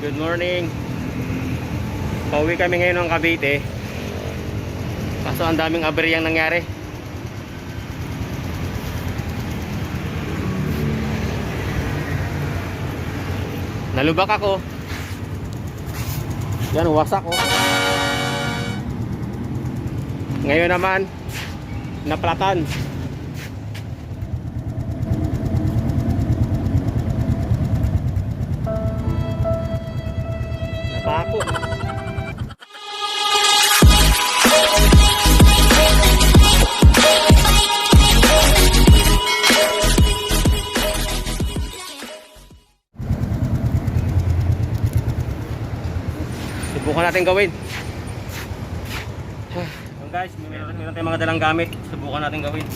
Good morning. Pauwi kami ngayon ng Cavite. Kaso ang daming aberyang nangyari. Nalubak ako. Yan, wasak ko. Ngayon naman naplatan. Napako. Subukan natin gawin. Guys, meron tayong mga dalang gamit. Subukan natin gawin.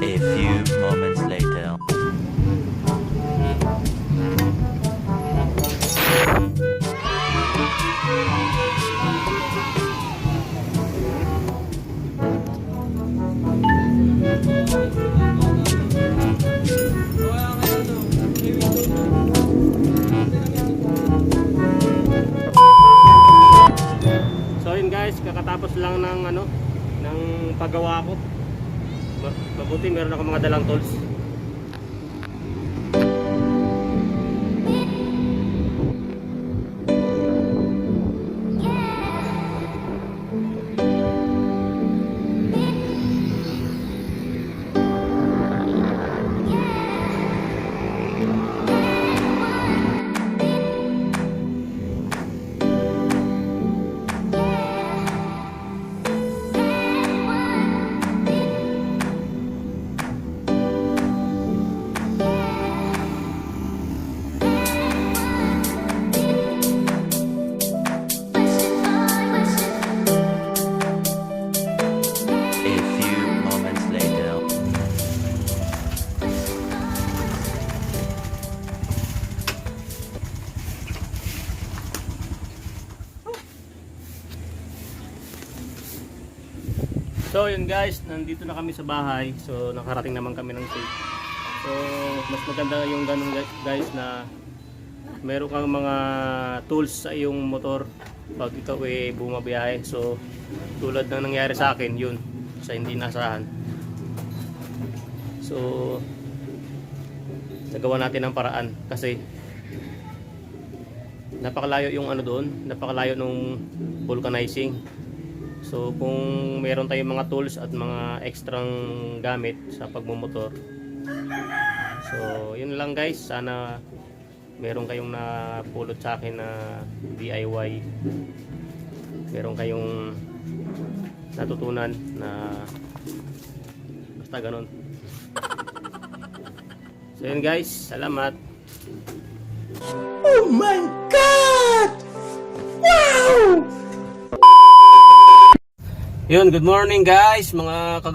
A few moments later. So yun guys, kakatapos lang ng paggawa ko. Mabuti meron ako mga dalang tools. So yun guys, nandito na kami sa bahay. So nakarating naman kami ng safe. So mas maganda yung ganun guys na meron kang mga tools sa iyong motor pag ikaw ay bumabiyahe. So tulad ng nangyari sa akin yun, sa hindi nasahan. So nagawa natin ng paraan kasi napakalayo yung ano doon, napakalayo nung vulcanizing. So kung meron tayong mga tools at mga extrang gamit sa pagmumotor, so yun lang guys, sana meron kayong napulot sa akin na DIY, meron kayong natutunan na basta ganun. So yun guys, salamat. Oh my God! Wow! Yun, good morning guys, mga